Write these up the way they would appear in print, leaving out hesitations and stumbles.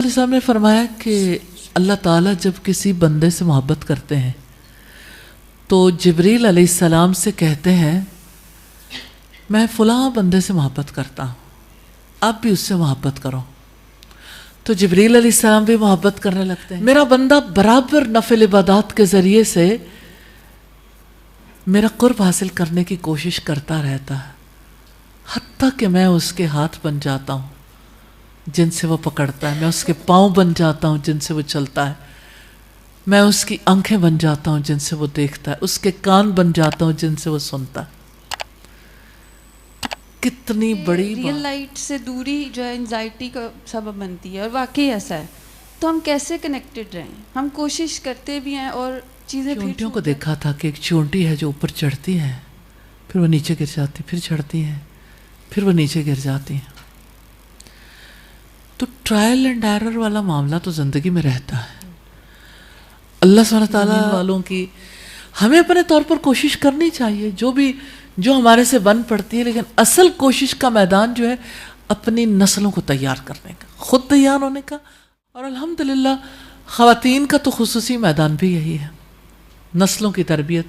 علیہ السلام نے فرمایا کہ اللہ تعالیٰ جب کسی بندے سے محبت کرتے ہیں تو جبریل علیہ السلام سے کہتے ہیں میں فلاں بندے سے محبت کرتا ہوں، آپ بھی اس سے محبت کرو۔ تو جبریل علیہ السلام بھی محبت کرنے لگتے ہیں۔ میرا بندہ برابر نفل عبادات کے ذریعے سے میرا قرب حاصل کرنے کی کوشش کرتا رہتا ہے، حتیٰ کہ میں اس کے ہاتھ بن جاتا ہوں جن سے وہ پکڑتا ہے، میں اس کے پاؤں بن جاتا ہوں جن سے وہ چلتا ہے، میں اس کی آنکھیں بن جاتا ہوں جن سے وہ دیکھتا ہے، اس کے کان بن جاتا ہوں جن سے وہ سنتا ہے۔ کتنی بڑی ریئل لائٹ سے دوری جو ہے انزائٹی کا سبب بنتی ہے، اور واقعی ایسا ہے۔ تو ہم کیسے کنیکٹڈ رہیں؟ ہم کوشش کرتے بھی ہیں اور چیزیں چونٹیوں کو دیکھا تھا کہ ایک چونٹی ہے جو اوپر چڑھتی ہے، پھر وہ نیچے گر جاتی، پھر چڑھتی ہیں، پھر وہ نیچے گر جاتی ہیں۔ تو ٹرائل اینڈ ایرر والا معاملہ تو زندگی میں رہتا ہے۔ اللہ سبحانہ تعالیٰ والوں کی ہمیں اپنے طور پر کوشش کرنی چاہیے جو ہمارے سے بن پڑتی ہے، لیکن اصل کوشش کا میدان جو ہے اپنی نسلوں کو تیار کرنے کا، خود تیار ہونے کا، اور الحمدللہ خواتین کا تو خصوصی میدان بھی یہی ہے، نسلوں کی تربیت۔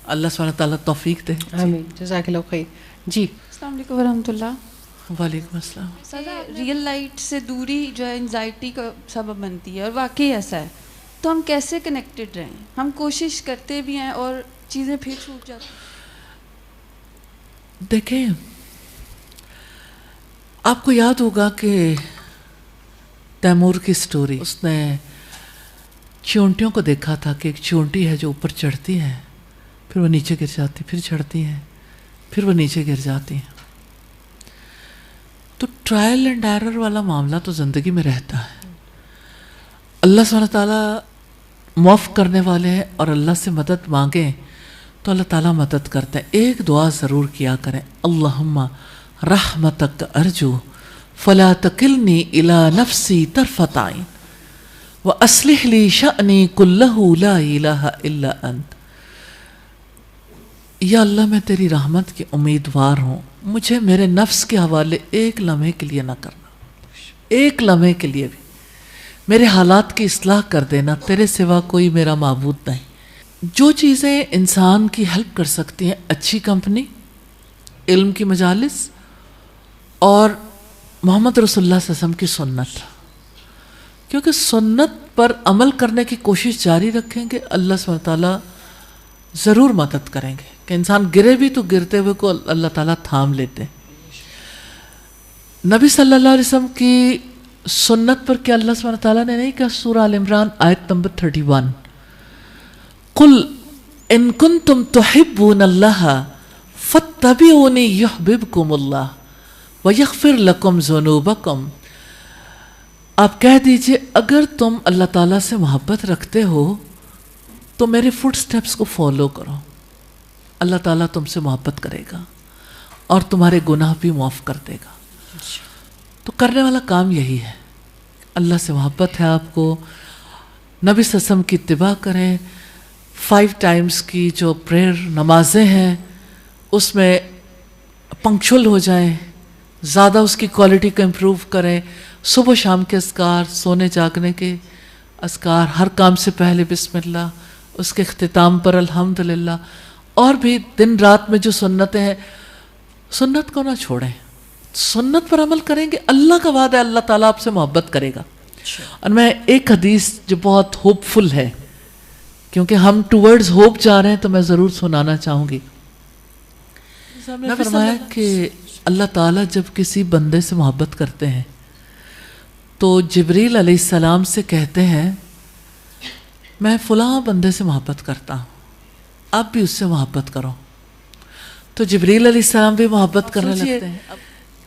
اللہ سبحانہ تعالیٰ توفیق دے۔ آمین، جزاک اللہ خیر۔ جی السلام علیکم ورحمۃ اللہ۔ وعلیکم السلام۔ ریئل لائٹ سے دوری جو ہے انزائٹی کا سبب بنتی ہے، اور واقعی ایسا ہے۔ تو ہم کیسے کنیکٹڈ رہیں؟ ہم کوشش کرتے بھی ہیں اور چیزیں پھر چھوٹ جاتی ہیں۔ دیکھیں، آپ کو یاد ہوگا کہ تیمور کی سٹوری، اس نے چونٹیوں کو دیکھا تھا کہ ایک چونٹی ہے جو اوپر چڑھتی ہے، پھر وہ نیچے گر جاتی، پھر چڑھتی ہیں، پھر وہ نیچے گر جاتی ہیں۔ تو ٹرائل اینڈ ایرر والا معاملہ تو زندگی میں رہتا ہے۔ اللہ سبحانہ تعالیٰ معاف کرنے والے ہیں، اور اللہ سے مدد مانگیں تو اللہ تعالیٰ مدد کرتے ہیں۔ ایک دعا ضرور کیا کریں، اللہم رحمتک ارجو فلا تکلنی الی نفسی طرفۃ عین واصلح لی شأنی کلہ لا الہ الا انت۔ یا اللہ میں تیری رحمت کی امیدوار ہوں، مجھے میرے نفس کے حوالے ایک لمحے کے لیے نہ کرنا، ایک لمحے کے لیے بھی میرے حالات کی اصلاح کر دینا، تیرے سوا کوئی میرا معبود نہیں۔ جو چیزیں انسان کی ہیلپ کر سکتی ہیں، اچھی کمپنی، علم کی مجالس، اور محمد رسول اللہ صلی اللہ علیہ وسلم کی سنت، کیونکہ سنت پر عمل کرنے کی کوشش جاری رکھیں گے، اللہ سبحانہ تعالیٰ ضرور مدد کریں گے۔ کہ انسان گرے بھی تو گرتے ہوئے کو اللہ تعالیٰ تھام لیتے۔ نبی صلی اللہ علیہ وسلم کی سنت پر کیا اللہ سبحانہ تعالیٰ نے نہیں کہا؟ سورہ آل عمران آیت نمبر 31، قل ان کنتم تحبون اللہ فاتبعونی یحببکم اللہ ویغفر لکم ذنوبکم۔ آپ کہہ دیجئے اگر تم اللہ تعالیٰ سے محبت رکھتے ہو تو میرے فٹ سٹیپس کو فالو کرو، اللہ تعالیٰ تم سے محبت کرے گا اور تمہارے گناہ بھی معاف کر دے گا۔ تو کرنے والا کام یہی ہے، اللہ سے محبت ہے آپ کو، نبی صلی اللہ علیہ وسلم کی اتباع کریں، 5 ٹائمز کی جو پریئر نمازیں ہیں اس میں پنکچول ہو جائیں، زیادہ اس کی کوالٹی کو امپروو کریں، صبح شام کے اذکار، سونے جاگنے کے اذکار، ہر کام سے پہلے بسم اللہ، اس کے اختتام پر الحمدللہ، اور بھی دن رات میں جو سنتیں ہیں، سنت کو نہ چھوڑیں، سنت پر عمل کریں گے، اللہ کا وعدہ ہے اللہ تعالیٰ آپ سے محبت کرے گا۔ اور میں ایک حدیث جو بہت ہوپ فل ہے، کیونکہ ہم ٹورڈز ہوپ جا رہے ہیں، تو میں ضرور سنانا چاہوں گی۔ نے فرمایا کہ اللہ تعالیٰ جب کسی بندے سے محبت کرتے ہیں تو جبریل علیہ السلام سے کہتے ہیں میں فلاں بندے سے محبت کرتا ہوں، آپ بھی اس سے محبت کرو۔ تو جبریل علیہ السلام بھی محبت کرنے لگتے ہیں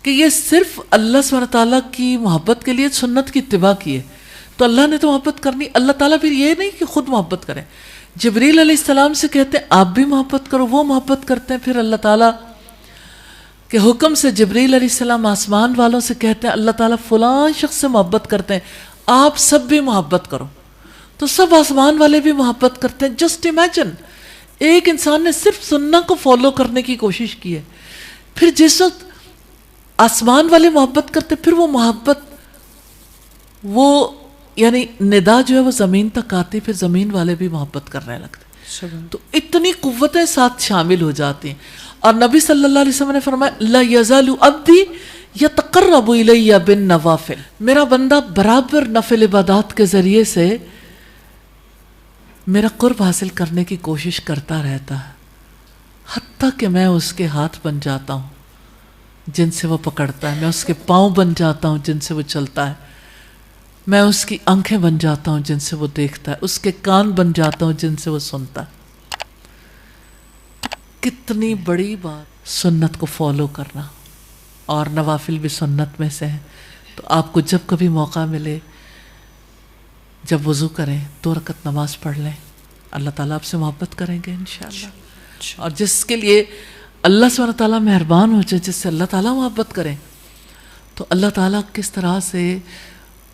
کہ یہ صرف اللہ سبحانہ تعالیٰ کی محبت کے لیے سنت کی اتباع کی ہے، تو اللہ نے تو محبت کرنی، اللہ تعالیٰ پھر یہ نہیں کہ خود محبت کریں، جبریل علیہ السلام سے کہتے ہیں آپ بھی محبت کرو، وہ محبت کرتے ہیں، پھر اللہ تعالیٰ کے حکم سے جبریل علیہ السلام آسمان والوں سے کہتے ہیں اللہ تعالیٰ فلاں شخص سے محبت کرتے ہیں، آپ سب بھی محبت کرو، تو سب آسمان والے بھی محبت کرتے ہیں۔ جسٹ امیجن، ایک انسان نے صرف سننا کو فالو کرنے کی کوشش کی ہے، پھر جس وقت آسمان والے محبت کرتے پھر وہ محبت وہ یعنی ندا جو ہے وہ زمین تک آتی، پھر زمین والے بھی محبت کرنے لگتے، تو اتنی قوتیں ساتھ شامل ہو جاتی ہیں. اور نبی صلی اللہ علیہ وسلم نے فرمایا لا یزال عبدی یتقرب الی بالنوافل، میرا بندہ برابر نفل عبادات کے ذریعے سے میرا قرب حاصل کرنے کی کوشش کرتا رہتا ہے، حتیٰ کہ میں اس کے ہاتھ بن جاتا ہوں جن سے وہ پکڑتا ہے، میں اس کے پاؤں بن جاتا ہوں جن سے وہ چلتا ہے، میں اس کی آنکھیں بن جاتا ہوں جن سے وہ دیکھتا ہے، اس کے کان بن جاتا ہوں جن سے وہ سنتا ہے. کتنی بڑی بات سنت کو فالو کرنا، اور نوافل بھی سنت میں سے ہیں. تو آپ کو جب کبھی موقع ملے، جب وضو کریں 2 رکعت نماز پڑھ لیں، اللہ تعالیٰ آپ سے محبت کریں گے انشاءاللہ. اور جس کے لیے اللہ سبحانہ تعالیٰ مہربان ہو جائے، جس سے اللہ تعالیٰ محبت کریں، تو اللہ تعالیٰ کس طرح سے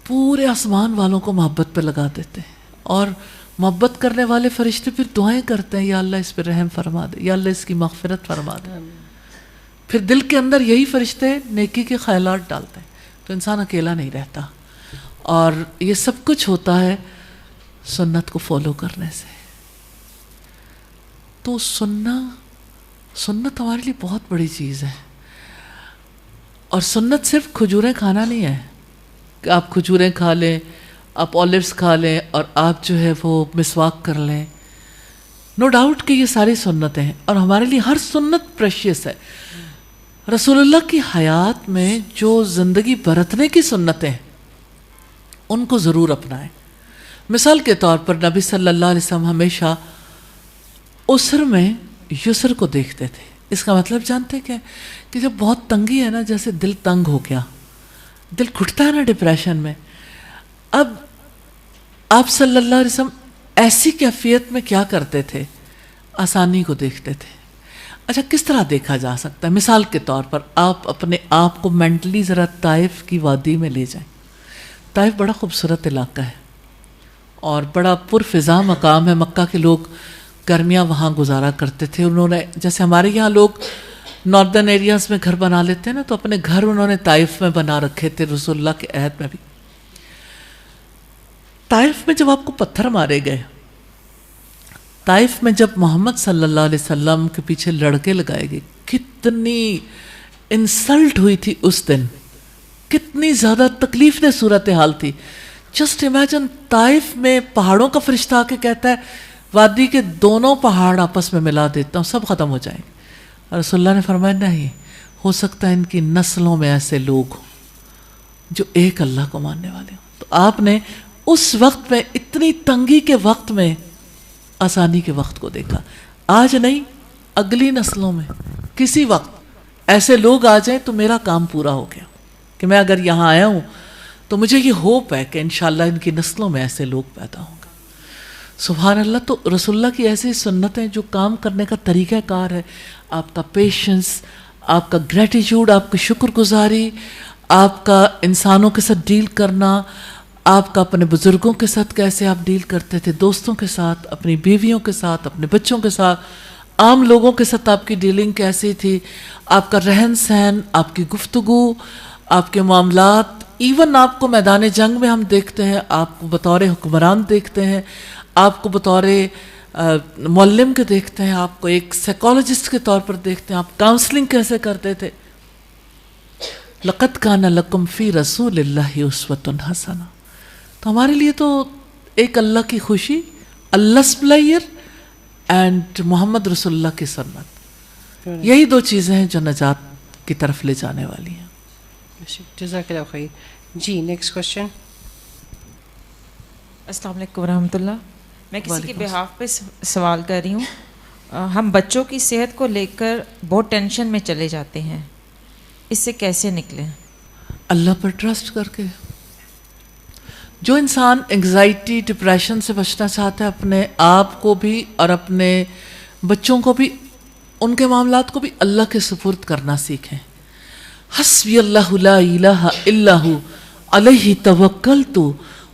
پورے آسمان والوں کو محبت پہ لگا دیتے ہیں. اور محبت کرنے والے فرشتے پھر دعائیں کرتے ہیں، یا اللہ اس پہ رحم فرما دے، یا اللہ اس کی مغفرت فرما دے. پھر دل کے اندر یہی فرشتے نیکی کے خیالات ڈالتے ہیں، تو انسان اکیلا نہیں رہتا. اور یہ سب کچھ ہوتا ہے سنت کو فالو کرنے سے. تو سنت ہمارے لیے بہت بڑی چیز ہے. اور سنت صرف کھجوریں کھانا نہیں ہے کہ آپ کھجوریں کھا لیں، آپ اولیوز کھا لیں اور آپ جو ہے وہ مسواک کر لیں. نو ڈاؤٹ کہ یہ ساری سنتیں ہیں، اور ہمارے لیے ہر سنت پریشیس ہے. رسول اللہ کی حیات میں جو زندگی برتنے کی سنتیں ہیں ان کو ضرور اپنائیں. مثال کے طور پر نبی صلی اللہ علیہ وسلم ہمیشہ عسر میں یسر کو دیکھتے تھے. اس کا مطلب جانتے کیا کہ جب بہت تنگی ہے نا، جیسے دل تنگ ہو گیا، دل گھٹتا ہے نا ڈپریشن میں، اب آپ صلی اللہ علیہ وسلم ایسی کیفیت میں کیا کرتے تھے؟ آسانی کو دیکھتے تھے. اچھا کس طرح دیکھا جا سکتا ہے؟ مثال کے طور پر آپ اپنے آپ کو مینٹلی ذرا طائف کی وادی میں لے جائیں. طائف بڑا خوبصورت علاقہ ہے اور بڑا پرفضا مقام ہے. مکہ کے لوگ گرمیاں وہاں گزارا کرتے تھے. انہوں نے جیسے ہمارے یہاں لوگ ناردرن ایریاز میں گھر بنا لیتے ہیں نا، تو اپنے گھر انہوں نے طائف میں بنا رکھے تھے رسول اللہ کے عہد میں بھی. طائف میں جب آپ کو پتھر مارے گئے، طائف میں جب محمد صلی اللہ علیہ وسلم کے پیچھے لڑکے لگائے گئے، کتنی انسلٹ ہوئی تھی اس دن، کتنی زیادہ تکلیف دہ صورتحال تھی. جسٹ امیجن طائف میں پہاڑوں کا فرشتہ آ کے کہتا ہے وادی کے دونوں پہاڑ آپس میں ملا دیتا ہوں، سب ختم ہو جائیں گے. رسول اللہ نے فرمایا نہیں، ہو سکتا ہے ان کی نسلوں میں ایسے لوگ ہوں جو ایک اللہ کو ماننے والے ہوں. تو آپ نے اس وقت میں، اتنی تنگی کے وقت میں، آسانی کے وقت کو دیکھا. آج نہیں، اگلی نسلوں میں کسی وقت ایسے لوگ آ جائیں تو میرا کام پورا ہو گیا کہ میں اگر یہاں آیا ہوں تو مجھے یہ ہوپ ہے کہ انشاءاللہ ان کی نسلوں میں ایسے لوگ پیدا ہوں گے. سبحان اللہ. تو رسول اللہ کی ایسی سنتیں جو کام کرنے کا طریقہ کار ہے، آپ کا پیشنس، آپ کا گریٹیٹیوڈ، آپ کی شکر گزاری، آپ کا انسانوں کے ساتھ ڈیل کرنا، آپ کا اپنے بزرگوں کے ساتھ کیسے آپ ڈیل کرتے تھے، دوستوں کے ساتھ، اپنی بیویوں کے ساتھ، اپنے بچوں کے ساتھ، عام لوگوں کے ساتھ آپ کی ڈیلنگ کیسی تھی، آپ کا رہن سہن، آپ کی گفتگو، آپ کے معاملات، ایون آپ کو میدان جنگ میں ہم دیکھتے ہیں، آپ کو بطور حکمران دیکھتے ہیں، آپ کو بطور معلم کے دیکھتے ہیں، آپ کو ایک سائیکالوجسٹ کے طور پر دیکھتے ہیں، آپ کاؤنسلنگ کیسے کرتے تھے. لَقَدْ كَانَ لَكُمْ فِي رَسُولِ اللَّهِ أُسْوَةٌ حَسَنَةٌ. تو ہمارے لیے تو ایک اللہ کی خوشی، اللہ پلیئر اینڈ محمد رسول اللہ کی سنت، یہی دو چیزیں ہیں جو نجات کی طرف لے جانے والی ہیں. جزاک اللہ خیر. جی نیکسٹ کوشچن. السلام علیکم ورحمۃ اللہ. میں کسی کے بہاف پہ سوال کر رہی ہوں. ہم بچوں کی صحت کو لے کر بہت ٹینشن میں چلے جاتے ہیں، اس سے کیسے نکلیں؟ اللہ پر ٹرسٹ کر کے. جو انسان انگزائٹی، ڈپریشن سے بچنا چاہتا ہے، اپنے آپ کو بھی اور اپنے بچوں کو بھی، ان کے معاملات کو بھی اللہ کے سپرد کرنا سیکھیں. حسبی اللہ لا الہ الا ہو علیہ توکلت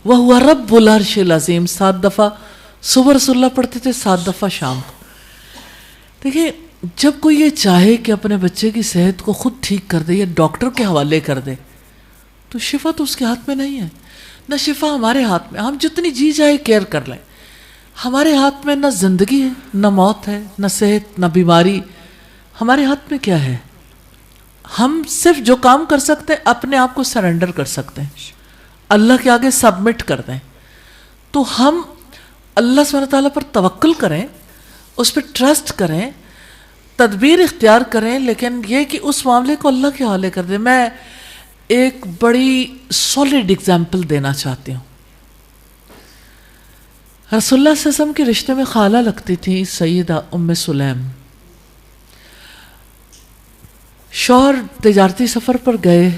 وہو رب العرش العظیم. 7 دفعہ صبح رسول اللہ پڑھتے تھے، 7 دفعہ شام کو. دیکھیں، جب کوئی یہ چاہے کہ اپنے بچے کی صحت کو خود ٹھیک کر دے یا ڈاکٹر کے حوالے کر دے، تو شفا تو اس کے ہاتھ میں نہیں ہے. نہ شفا ہمارے ہاتھ میں. ہم جتنی جی جائے کیئر کر لیں, ہمارے ہاتھ میں نہ زندگی ہے, نہ موت ہے, نہ صحت, نہ بیماری. ہمارے ہاتھ میں کیا ہے؟ ہم صرف جو کام کر سکتے ہیں اپنے آپ کو سرنڈر کر سکتے ہیں, اللہ کے آگے سبمٹ کر دیں. تو ہم اللہ سبحانہ تعالیٰ پر توکل کریں, اس پہ ٹرسٹ کریں, تدبیر اختیار کریں, لیکن یہ کہ اس معاملے کو اللہ کے حوالے کر دیں. میں ایک بڑی سالڈ اگزامپل دینا چاہتی ہوں. رسول اللہ صلی اللہ علیہ وسلم کے رشتے میں خالہ لگتی تھی سیدہ ام سلیم. شوہر تجارتی سفر پر گئے,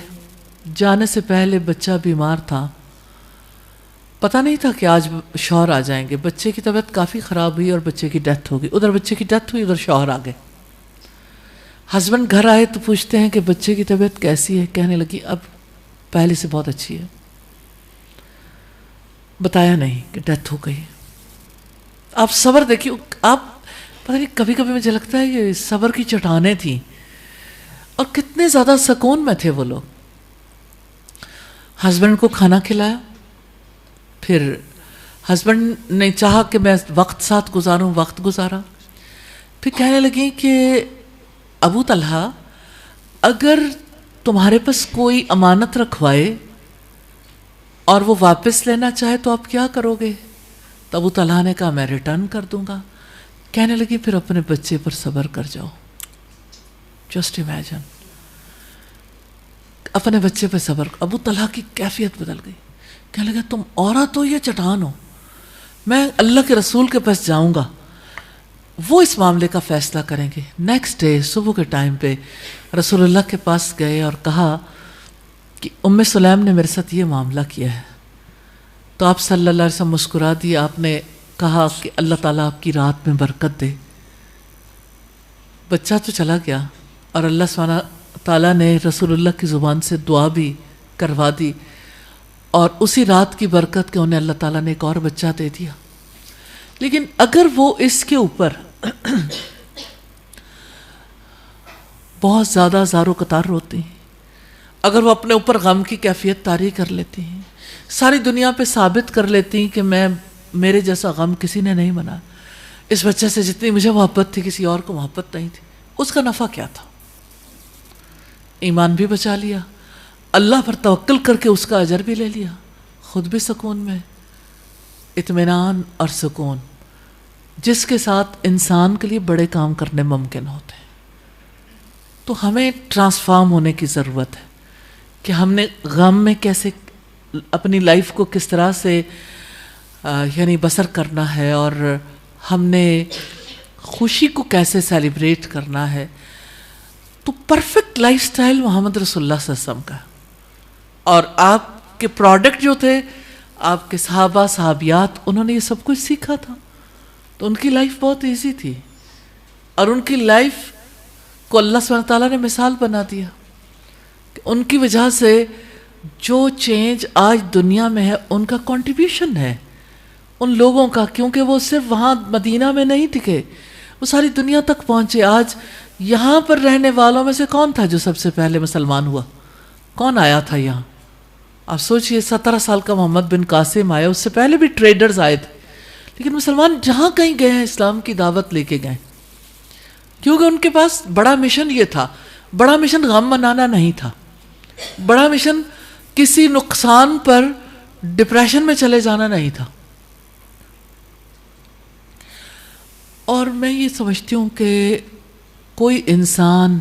جانے سے پہلے بچہ بیمار تھا, پتہ نہیں تھا کہ آج شوہر آ جائیں گے. بچے کی طبیعت کافی خراب ہوئی اور بچے کی ڈیتھ ہو گئی. ادھر بچے کی ڈیتھ ہوئی, ادھر شوہر آ گئے. ہسبینڈ گھر آئے تو پوچھتے ہیں کہ بچے کی طبیعت کیسی ہے؟ کہنے لگی اب پہلے سے بہت اچھی ہے. بتایا نہیں کہ ڈیتھ ہو گئی. آپ صبر دیکھیے, آپ پتہ نہیں, کبھی کبھی مجھے لگتا ہے یہ صبر کی چٹانیں تھیں, اور کتنے زیادہ سکون میں تھے وہ لوگ. ہسبینڈ کو کھانا کھلایا, پھر ہسبینڈ نے چاہا کہ میں وقت ساتھ گزاروں, وقت گزارا. پھر کہنے لگی کہ ابو طلحہ اگر تمہارے پاس کوئی امانت رکھوائے اور وہ واپس لینا چاہے تو آپ کیا کرو گے؟ تو ابو طلحہ نے کہا میں ریٹرن کر دوں گا. کہنے لگی پھر اپنے بچے پر صبر کر جاؤ. جسٹ امیجن, اپنے بچے پہ صبر. ابو طلحہ کی کیفیت بدل گئی. کہنے لگا تم عورت ہو یا چٹان ہو؟ میں اللہ کے رسول کے پاس جاؤں گا, وہ اس معاملے کا فیصلہ کریں گے. نیکسٹ ڈے صبح کے ٹائم پہ رسول اللہ کے پاس گئے اور کہا کہ ام سلیم نے میرے ساتھ یہ معاملہ کیا ہے. تو آپ صلی اللہ علیہ وسلم مسکرا دیے. آپ نے کہا کہ اللہ تعالیٰ آپ کی رات میں برکت دے. بچہ تو چلا گیا اور اللہ سبحانہ تعالیٰ نے رسول اللہ کی زبان سے دعا بھی کروا دی, اور اسی رات کی برکت کے انہیں اللہ تعالیٰ نے ایک اور بچہ دے دیا. لیکن اگر وہ اس کے اوپر بہت زیادہ زارو قطار روتی ہیں, اگر وہ اپنے اوپر غم کی کیفیت طاری کر لیتی ہیں, ساری دنیا پہ ثابت کر لیتی ہیں کہ میرے جیسا غم کسی نے نہیں منایا, اس بچے سے جتنی مجھے محبت تھی کسی اور کو محبت نہیں تھی, اس کا نفع کیا تھا؟ ایمان بھی بچا لیا, اللہ پر توکل کر کے اس کا اجر بھی لے لیا, خود بھی سکون میں. اطمینان اور سکون جس کے ساتھ انسان کے لیے بڑے کام کرنے ممکن ہوتے ہیں. تو ہمیں ٹرانسفارم ہونے کی ضرورت ہے کہ ہم نے غم میں کیسے اپنی لائف کو کس طرح سے یعنی بسر کرنا ہے, اور ہم نے خوشی کو کیسے سیلیبریٹ کرنا ہے. تو پرفیکٹ لائف سٹائل محمد رسول اللہ صلی اللہ علیہ وسلم کا, اور آپ کے پروڈکٹ جو تھے آپ کے صحابہ صحابیات, انہوں نے یہ سب کچھ سیکھا تھا. تو ان کی لائف بہت ایزی تھی, اور ان کی لائف کو اللہ سبحانہ تعالیٰ نے مثال بنا دیا کہ ان کی وجہ سے جو چینج آج دنیا میں ہے ان کا کنٹریبیوشن ہے ان لوگوں کا, کیونکہ وہ صرف وہاں مدینہ میں نہیں ٹکے, وہ ساری دنیا تک پہنچے. آج یہاں پر رہنے والوں میں سے کون تھا جو سب سے پہلے مسلمان ہوا؟ کون آیا تھا یہاں؟ آپ سوچئے 17 سال کا محمد بن قاسم آیا, اس سے پہلے بھی ٹریڈرز آئے تھے, لیکن مسلمان جہاں کہیں گئے ہیں اسلام کی دعوت لے کے گئے, کیونکہ ان کے پاس بڑا مشن یہ تھا. بڑا مشن غم منانا نہیں تھا, بڑا مشن کسی نقصان پر ڈپریشن میں چلے جانا نہیں تھا. اور میں یہ سمجھتی ہوں کہ کوئی انسان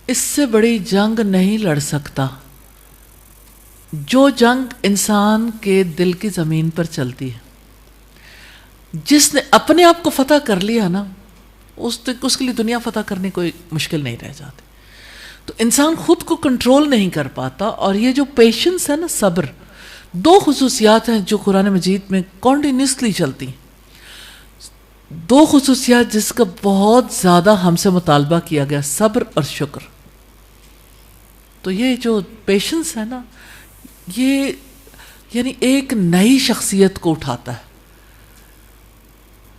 اس سے بڑی جنگ نہیں لڑ سکتا جو جنگ انسان کے دل کی زمین پر چلتی ہے. جس نے اپنے آپ کو فتح کر لیا نا, اس کے لیے دنیا فتح کرنے کوئی مشکل نہیں رہ جاتی. تو انسان خود کو کنٹرول نہیں کر پاتا, اور یہ جو پیشنس ہے نا, صبر, 2 خصوصیات ہیں جو قرآن مجید میں کنٹینیوسلی چلتی ہیں. 2 خصوصیات جس کا بہت زیادہ ہم سے مطالبہ کیا گیا, صبر اور شکر. تو یہ جو پیشنس ہے نا, یہ یعنی ایک نئی شخصیت کو اٹھاتا ہے.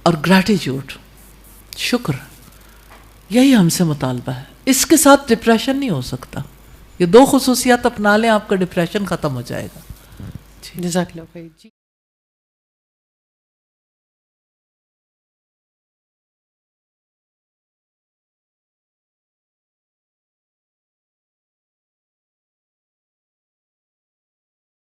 اور گریٹیٹیوڈ, شکر, یہی ہم سے مطالبہ ہے. اس کے ساتھ ڈپریشن نہیں ہو سکتا. یہ 2 خصوصیات اپنا لیں, آپ کا ڈپریشن ختم ہو جائے گا. جزاک اللہ خیر. جی